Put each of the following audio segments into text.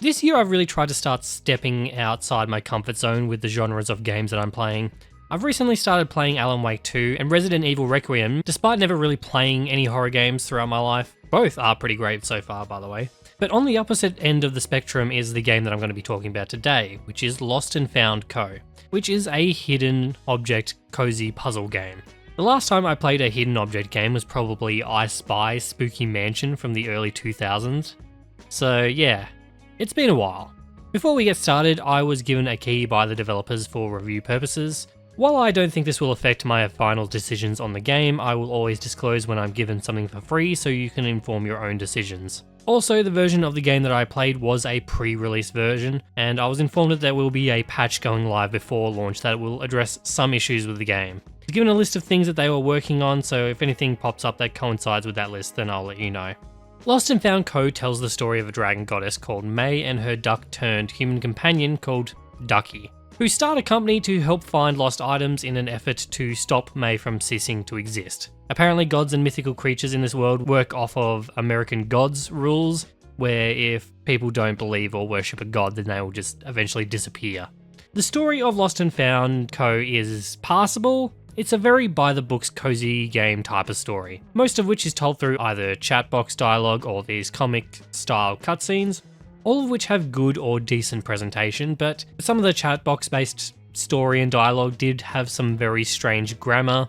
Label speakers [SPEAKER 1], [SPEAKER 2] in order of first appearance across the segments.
[SPEAKER 1] This year I've really tried to start stepping outside my comfort zone with the genres of games that I'm playing. I've recently started playing Alan Wake 2 and Resident Evil Requiem, despite never really playing any horror games throughout my life. Both are pretty great so far, by the way. But on the opposite end of the spectrum is the game that I'm going to be talking about today, which is Lost and Found Co., which is a hidden object cozy puzzle game. The last time I played a hidden object game was probably I Spy Spooky Mansion from the early 2000s. So yeah, it's been a while. Before we get started, I was given a key by the developers for review purposes. While I don't think this will affect my final decisions on the game, I will always disclose when I'm given something for free so you can inform your own decisions. Also, the version of the game that I played was a pre-release version, and I was informed that there will be a patch going live before launch that will address some issues with the game. I was given a list of things that they were working on, so if anything pops up that coincides with that list, then I'll let you know. Lost and Found Co. tells the story of a dragon goddess called May and her duck-turned-human companion called Ducky, who start a company to help find lost items in an effort to stop May from ceasing to exist. Apparently, gods and mythical creatures in this world work off of American gods rules, where if people don't believe or worship a god, then they will just eventually disappear. The story of Lost and Found Co. is passable. It's a very by-the-books cozy game type of story, most of which is told through either chat box dialogue or these comic-style cutscenes, all of which have good or decent presentation, but some of the chat box-based story and dialogue did have some very strange grammar.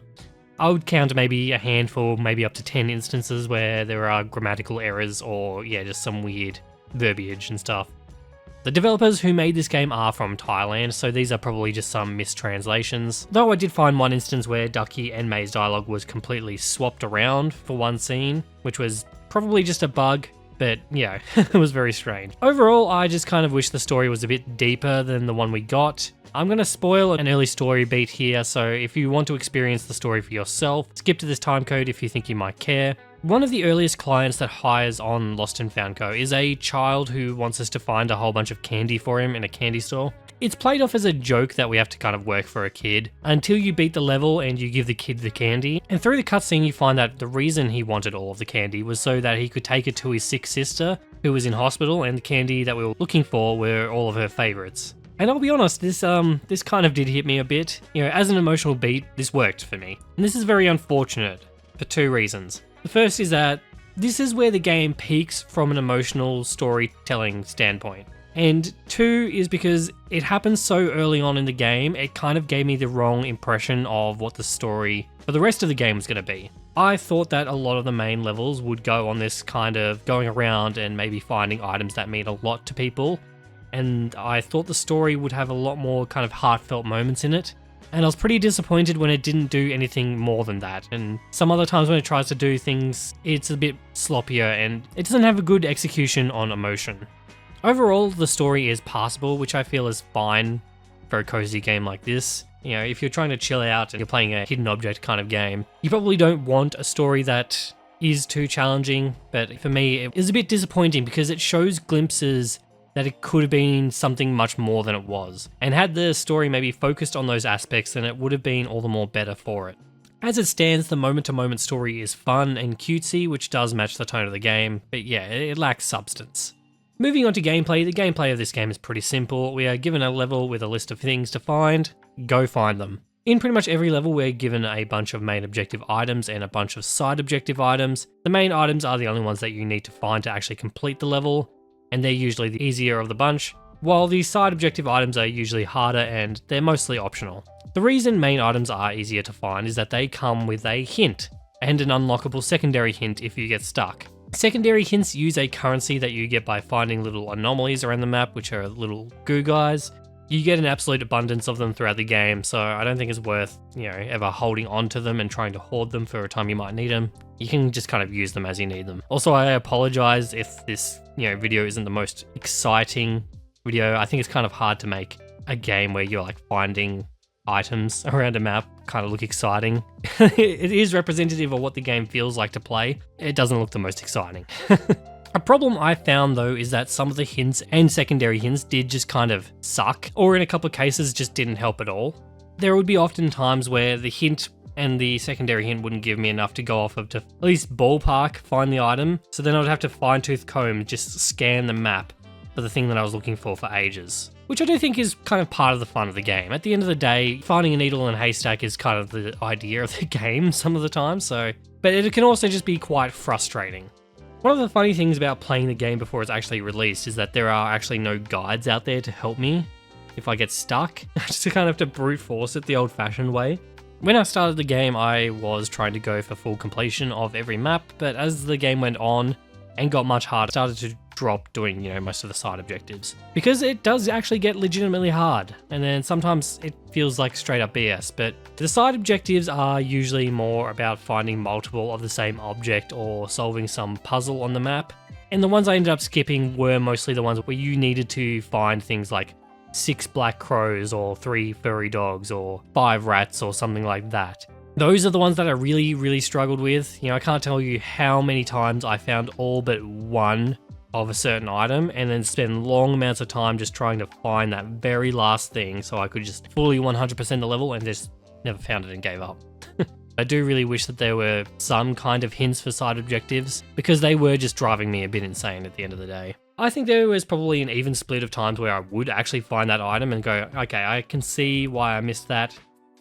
[SPEAKER 1] I would count maybe a handful, maybe up to 10 instances where there are grammatical errors or just some weird verbiage and stuff. The developers who made this game are from Thailand, so these are probably just some mistranslations, though I did find one instance where Ducky and May's dialogue was completely swapped around for one scene, which was probably just a bug. But yeah, it was very strange. Overall, I just kind of wish the story was a bit deeper than the one we got. I'm going to spoil an early story beat here, so if you want to experience the story for yourself, skip to this timecode if you think you might care. One of the earliest clients that hires on Lost and Found Co. is a child who wants us to find a whole bunch of candy for him in a candy store. It's played off as a joke that we have to kind of work for a kid until you beat the level and you give the kid the candy. And through the cutscene you find that the reason he wanted all of the candy was so that he could take it to his sick sister who was in hospital, and the candy that we were looking for were all of her favorites. And I'll be honest, this kind of did hit me a bit. As an emotional beat, this worked for me. And this is very unfortunate for two reasons. The first is that this is where the game peaks from an emotional storytelling standpoint. And two is because it happens so early on in the game, it kind of gave me the wrong impression of what the story for the rest of the game was going to be. I thought that a lot of the main levels would go on this kind of going around and maybe finding items that mean a lot to people. And I thought the story would have a lot more kind of heartfelt moments in it. And I was pretty disappointed when it didn't do anything more than that. And some other times when it tries to do things, it's a bit sloppier and it doesn't have a good execution on emotion. Overall, the story is passable, which I feel is fine for a cozy game like this. If you're trying to chill out and you're playing a hidden object kind of game, you probably don't want a story that is too challenging. But for me, it is a bit disappointing because it shows glimpses that it could have been something much more than it was. And had the story maybe focused on those aspects, then it would have been all the more better for it. As it stands, the moment-to-moment story is fun and cutesy, which does match the tone of the game, but yeah, it lacks substance. Moving on to gameplay, the gameplay of this game is pretty simple. We are given a level with a list of things to find. Go find them. In pretty much every level, we're given a bunch of main objective items and a bunch of side objective items. The main items are the only ones that you need to find to actually complete the level, and they're usually the easier of the bunch, while the side objective items are usually harder and they're mostly optional. The reason main items are easier to find is that they come with a hint, and an unlockable secondary hint if you get stuck. Secondary hints use a currency that you get by finding little anomalies around the map, which are little goo guys. You get an absolute abundance of them throughout the game, so I don't think it's worth, ever holding on to them and trying to hoard them for a time you might need them. You can just kind of use them as you need them. Also, I apologize if this, video isn't the most exciting video. I think it's kind of hard to make a game where you're finding items around a map kind of look exciting. It is representative of what the game feels like to play. It doesn't look the most exciting. A problem I found though is that some of the hints and secondary hints did just kind of suck, or in a couple of cases just didn't help at all. There would be often times where the hint and the secondary hint wouldn't give me enough to go off of to at least ballpark find the item, so then I'd have to fine tooth comb, just scan the map for the thing that I was looking for ages. Which I do think is kind of part of the fun of the game. At the end of the day, finding a needle in a haystack is kind of the idea of the game some of the time, but it can also just be quite frustrating. One of the funny things about playing the game before it's actually released is that there are actually no guides out there to help me if I get stuck. I just kind of have to brute force it the old-fashioned way. When I started the game, I was trying to go for full completion of every map, but as the game went on and got much harder, I started to drop doing, most of the side objectives. Because it does actually get legitimately hard, and then sometimes it feels like straight up BS, but the side objectives are usually more about finding multiple of the same object or solving some puzzle on the map. And the ones I ended up skipping were mostly the ones where you needed to find things like 6 black crows or 3 furry dogs or 5 rats or something like that. Those are the ones that I really, really struggled with. I can't tell you how many times I found all but one of a certain item and then spend long amounts of time just trying to find that very last thing so I could just fully 100% the level and just never found it and gave up. I do really wish that there were some kind of hints for side objectives because they were just driving me a bit insane at the end of the day. I think there was probably an even split of times where I would actually find that item and go, okay, I can see why I missed that.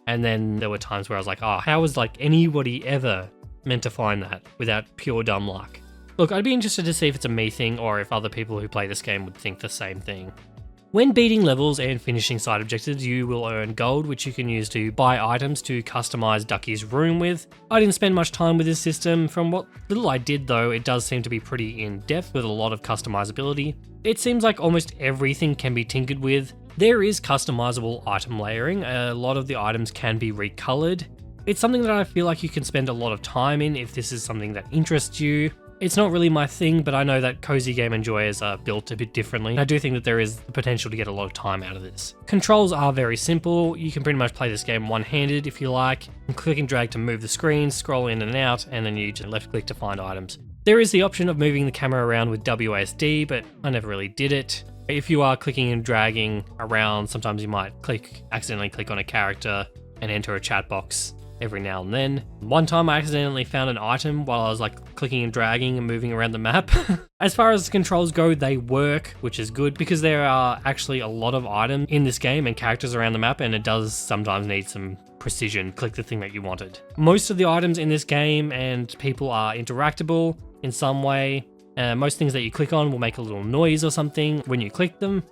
[SPEAKER 1] And then there were times where I was like, oh, how was anybody ever meant to find that without pure dumb luck? Look, I'd be interested to see if it's a me thing or if other people who play this game would think the same thing. When beating levels and finishing side objectives, you will earn gold, which you can use to buy items to customize Ducky's room with. I didn't spend much time with this system. From what little I did though, it does seem to be pretty in-depth with a lot of customizability. It seems like almost everything can be tinkered with. There is customizable item layering. A lot of the items can be recolored. It's something that I feel like you can spend a lot of time in if this is something that interests you. It's not really my thing, but I know that cozy game enjoyers are built a bit differently. I do think that there is the potential to get a lot of time out of this. Controls are very simple. You can pretty much play this game one-handed if you like. Click and drag to move the screen, scroll in and out, and then you just left-click to find items. There is the option of moving the camera around with WASD, but I never really did it. If you are clicking and dragging around, sometimes you might accidentally click on a character and enter a chat box every now and then. One time I accidentally found an item while I was clicking and dragging and moving around the map. As far as controls go, they work, which is good because there are actually a lot of items in this game and characters around the map, and it does sometimes need some precision. Click the thing that you wanted. Most of the items in this game and people are interactable in some way. Most things that you click on will make a little noise or something when you click them.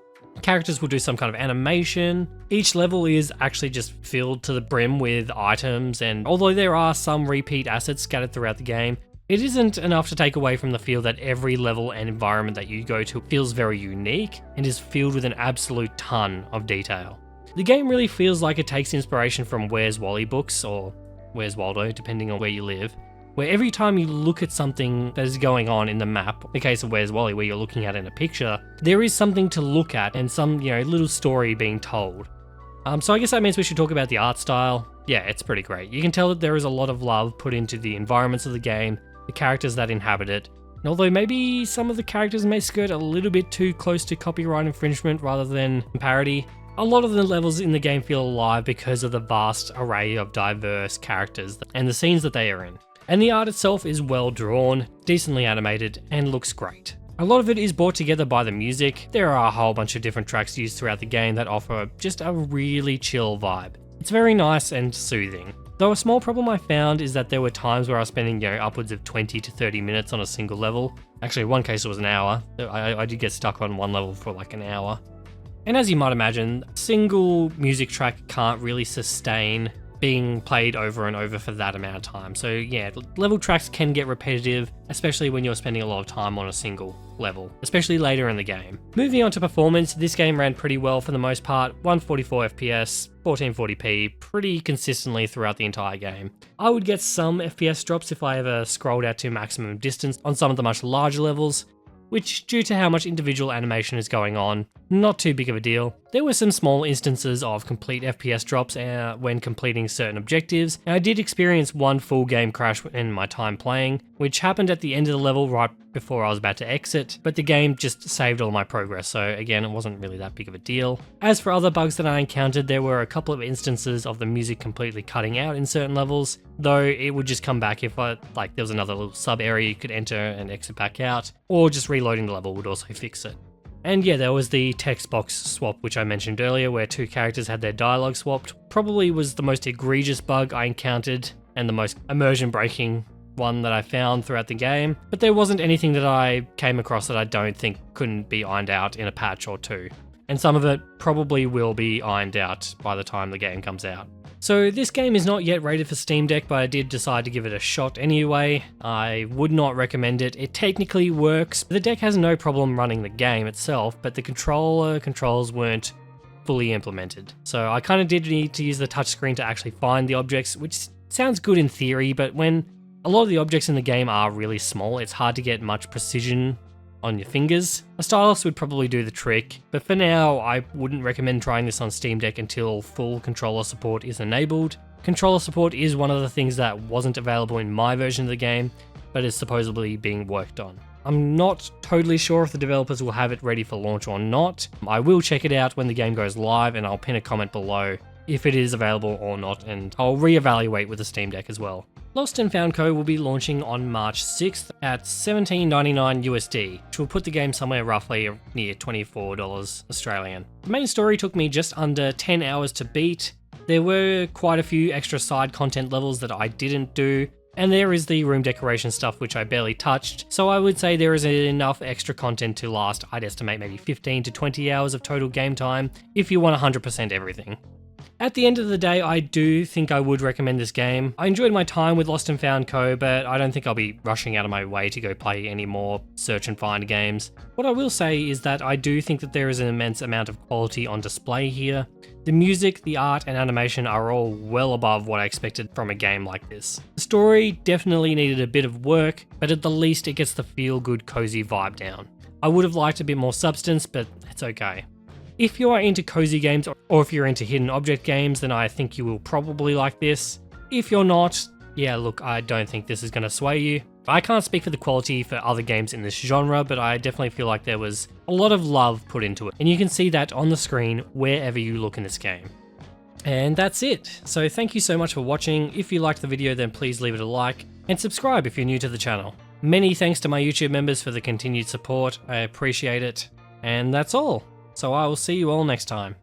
[SPEAKER 1] Characters will do some kind of animation. Each level is actually just filled to the brim with items, and although there are some repeat assets scattered throughout the game, it isn't enough to take away from the feel that every level and environment that you go to feels very unique and is filled with an absolute ton of detail. The game really feels like it takes inspiration from Where's Wally books, or Where's Waldo, depending on where you live, where every time you look at something that is going on in the map, in the case of Where's Wally, where you're looking at in a picture, there is something to look at and some, little story being told. So I guess that means we should talk about the art style. Yeah, it's pretty great. You can tell that there is a lot of love put into the environments of the game, the characters that inhabit it, and although maybe some of the characters may skirt a little bit too close to copyright infringement rather than parody, a lot of the levels in the game feel alive because of the vast array of diverse characters and the scenes that they are in. And the art itself is well drawn, decently animated, and looks great. A lot of it is brought together by the music. There are a whole bunch of different tracks used throughout the game that offer just a really chill vibe. It's very nice and soothing. Though a small problem I found is that there were times where I was spending upwards of 20 to 30 minutes on a single level. Actually, in one case it was an hour. I did get stuck on one level for an hour. And as you might imagine, a single music track can't really sustain being played over and over for that amount of time. So yeah, level tracks can get repetitive, especially when you're spending a lot of time on a single level, especially later in the game. Moving on to performance, this game ran pretty well for the most part, 144 FPS, 1440p, pretty consistently throughout the entire game. I would get some FPS drops if I ever scrolled out to maximum distance on some of the much larger levels, which, due to how much individual animation is going on, not too big of a deal. There were some small instances of complete FPS drops when completing certain objectives, and I did experience one full game crash in my time playing, which happened at the end of the level right before I was about to exit, but the game just saved all my progress, so again, it wasn't really that big of a deal. As for other bugs that I encountered, there were a couple of instances of the music completely cutting out in certain levels, though it would just come back if there was another little sub area you could enter and exit back out, or just reloading the level would also fix it. And yeah, there was the text box swap which I mentioned earlier, where two characters had their dialogue swapped. Probably was the most egregious bug I encountered and the most immersion breaking one that I found throughout the game, but there wasn't anything that I came across that I don't think couldn't be ironed out in a patch or two. And some of it probably will be ironed out by the time the game comes out. So this game is not yet rated for Steam Deck, but I did decide to give it a shot anyway. I would not recommend it. It technically works. The deck has no problem running the game itself, but the controls weren't fully implemented. So I kind of did need to use the touchscreen to actually find the objects, which sounds good in theory, but when a lot of the objects in the game are really small, it's hard to get much precision on your fingers. A stylus would probably do the trick, but for now I wouldn't recommend trying this on Steam Deck until full controller support is enabled. Controller support is one of the things that wasn't available in my version of the game, but is supposedly being worked on. I'm not totally sure if the developers will have it ready for launch or not. I will check it out when the game goes live, and I'll pin a comment below if it is available or not, and I'll reevaluate with the Steam Deck as well. Lost and Found Co will be launching on March 6th at $17.99 USD, which will put the game somewhere roughly near $24 Australian. The main story took me just under 10 hours to beat. There were quite a few extra side content levels that I didn't do, and there is the room decoration stuff which I barely touched, so I would say there is enough extra content to last, I'd estimate maybe 15 to 20 hours of total game time if you want 100% everything. At the end of the day, I do think I would recommend this game. I enjoyed my time with Lost and Found Co, but I don't think I'll be rushing out of my way to go play any more search and find games. What I will say is that I do think that there is an immense amount of quality on display here. The music, the art, and animation are all well above what I expected from a game like this. The story definitely needed a bit of work, but at the least it gets the feel-good, cozy vibe down. I would have liked a bit more substance, but it's okay. If you are into cozy games, or if you're into hidden object games, then I think you will probably like this. If you're not, yeah, look, I don't think this is going to sway you. I can't speak for the quality for other games in this genre, but I definitely feel like there was a lot of love put into it, and you can see that on the screen wherever you look in this game. And that's it. So thank you so much for watching. If you liked the video, then please leave it a like, and subscribe if you're new to the channel. Many thanks to my YouTube members for the continued support. I appreciate it. And that's all. So I will see you all next time.